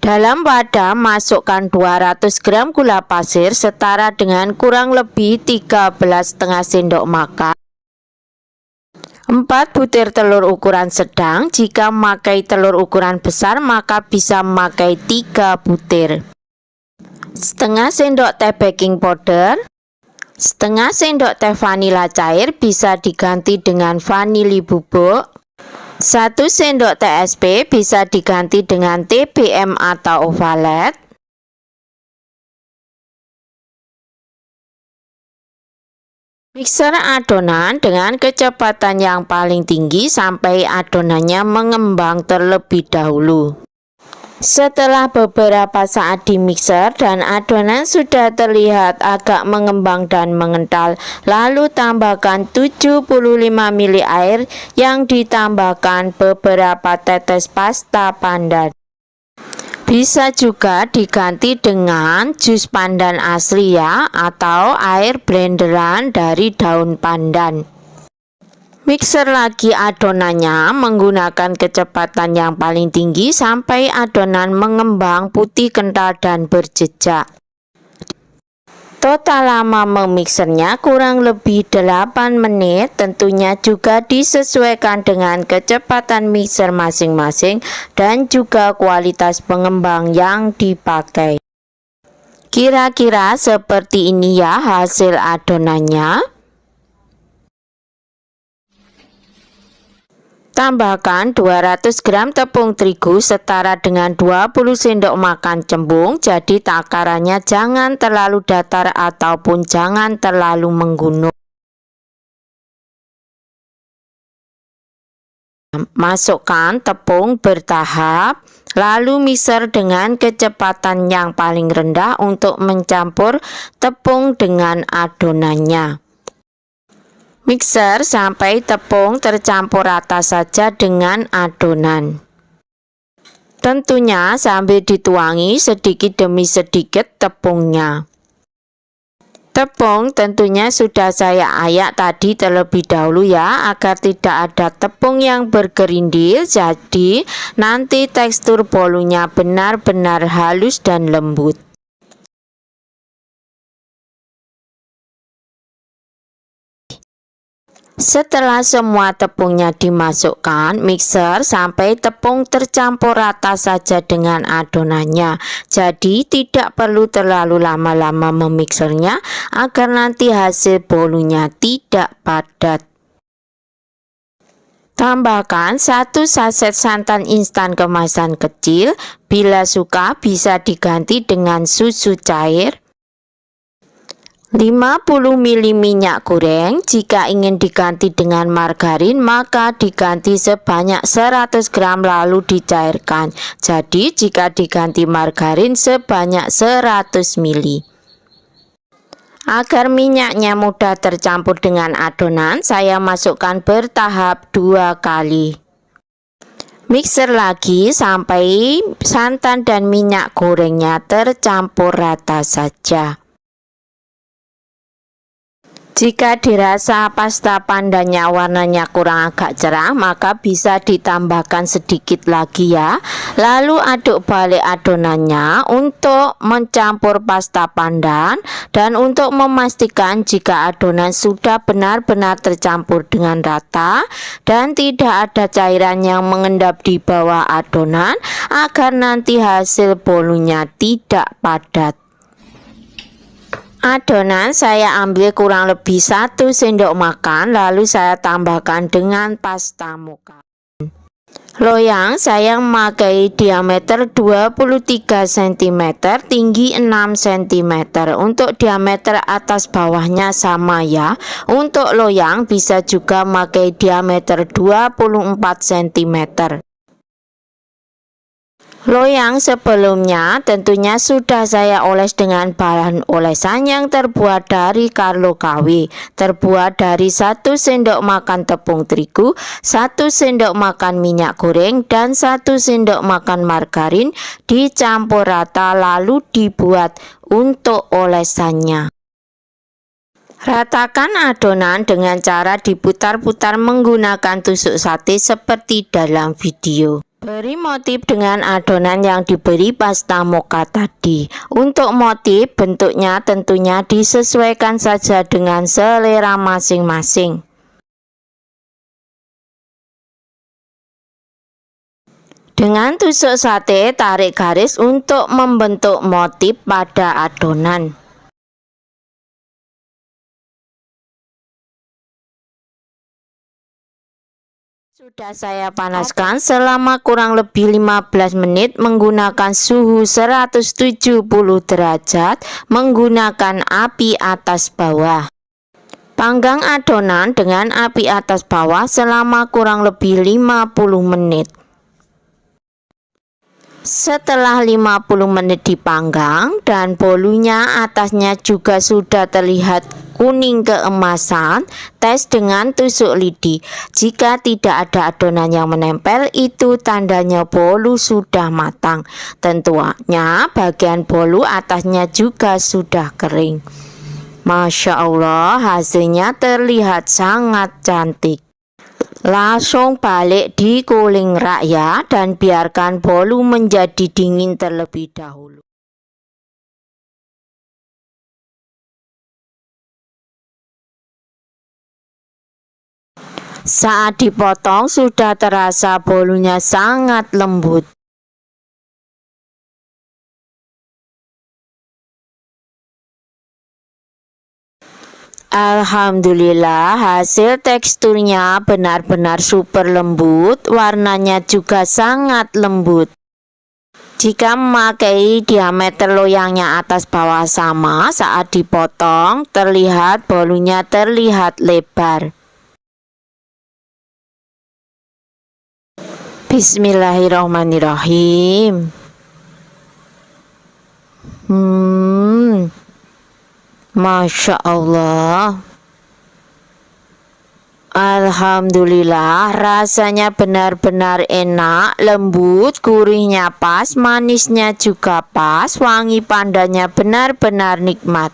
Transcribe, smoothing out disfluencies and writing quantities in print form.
Dalam wadah masukkan 200 gram gula pasir setara dengan kurang lebih 13,5 sendok makan. 4 butir telur ukuran sedang. Jika memakai telur ukuran besar maka bisa memakai 3 butir. Setengah sendok teh baking powder. Setengah sendok teh vanila cair, bisa diganti dengan vanili bubuk. 1 sendok TSP, bisa diganti dengan TBM atau ovalet. Mixer adonan dengan kecepatan yang paling tinggi sampai adonannya mengembang terlebih dahulu. Setelah beberapa saat di mixer dan adonan sudah terlihat agak mengembang dan mengental, lalu tambahkan 75 ml air yang ditambahkan beberapa tetes pasta pandan. Bisa juga diganti dengan jus pandan asli ya, atau air blenderan dari daun pandan. Mixer lagi adonannya menggunakan kecepatan yang paling tinggi sampai adonan mengembang putih kental dan berjejak. Total lama memixernya kurang lebih 8 menit, tentunya juga disesuaikan dengan kecepatan mixer masing-masing dan juga kualitas pengembang yang dipakai. Kira-kira seperti ini ya hasil adonannya. Tambahkan 200 gram tepung terigu setara dengan 20 sendok makan cembung, jadi takarannya jangan terlalu datar ataupun jangan terlalu menggunung. Masukkan tepung bertahap, lalu mixer dengan kecepatan yang paling rendah untuk mencampur tepung dengan adonannya. Mixer sampai tepung tercampur rata saja dengan adonan. Tentunya sambil dituangi sedikit demi sedikit tepungnya. Tepung tentunya sudah saya ayak tadi terlebih dahulu ya, agar tidak ada tepung yang bergerindil, jadi nanti tekstur bolunya benar-benar halus dan lembut. Setelah semua tepungnya dimasukkan, mixer sampai tepung tercampur rata saja dengan adonannya. Jadi tidak perlu terlalu lama-lama memixernya agar nanti hasil bolunya tidak padat. Tambahkan 1 saset santan instan kemasan kecil, bila suka bisa diganti dengan susu cair. 50 ml minyak goreng, jika ingin diganti dengan margarin maka diganti sebanyak 100 gram lalu dicairkan. Jadi jika diganti margarin sebanyak 100 ml. Agar minyaknya mudah tercampur dengan adonan, saya masukkan bertahap 2 kali. Mixer lagi sampai santan dan minyak gorengnya tercampur rata saja. Jika dirasa pasta pandannya warnanya kurang agak cerah, maka bisa ditambahkan sedikit lagi ya. Lalu aduk balik adonannya untuk mencampur pasta pandan dan untuk memastikan jika adonan sudah benar-benar tercampur dengan rata dan tidak ada cairan yang mengendap di bawah adonan, agar nanti hasil bolunya tidak padat. Adonan saya ambil kurang lebih 1 sendok makan, lalu saya tambahkan dengan pasta mocha. Loyang saya memakai diameter 23 cm, tinggi 6 cm. Untuk diameter atas bawahnya sama ya. Untuk loyang bisa juga memakai diameter 24 cm. Loyang sebelumnya tentunya sudah saya oles dengan bahan olesan yang terbuat dari Carlo KW, terbuat dari 1 sendok makan tepung terigu, 1 sendok makan minyak goreng, dan 1 sendok makan margarin dicampur rata lalu dibuat untuk olesannya. Ratakan adonan dengan cara diputar-putar menggunakan tusuk sate seperti dalam video. Beri motif dengan adonan yang diberi pasta mocha tadi. Untuk motif, bentuknya tentunya disesuaikan saja dengan selera masing-masing. Dengan tusuk sate, tarik garis untuk membentuk motif pada adonan. Sudah saya panaskan selama kurang lebih 15 menit menggunakan suhu 170 derajat menggunakan api atas bawah. Panggang adonan dengan api atas bawah selama kurang lebih 50 menit. Setelah 50 menit dipanggang dan bolunya atasnya juga sudah terlihat kuning keemasan, tes dengan tusuk lidi. Jika tidak ada adonan yang menempel, itu tandanya bolu sudah matang. Tentunya bagian bolu atasnya juga sudah kering. Masya Allah, hasilnya terlihat sangat cantik. Langsung balik diguling rak ya, dan biarkan bolu menjadi dingin terlebih dahulu. Saat dipotong sudah terasa bolunya sangat lembut. Alhamdulillah, hasil teksturnya benar-benar super lembut, warnanya juga sangat lembut. Jika memakai diameter loyangnya atas bawah sama, saat dipotong terlihat bolunya terlihat lebar. Bismillahirrahmanirrahim. Masya Allah. Alhamdulillah, rasanya benar-benar enak, lembut, gurihnya pas, manisnya juga pas, wangi pandannya benar-benar nikmat.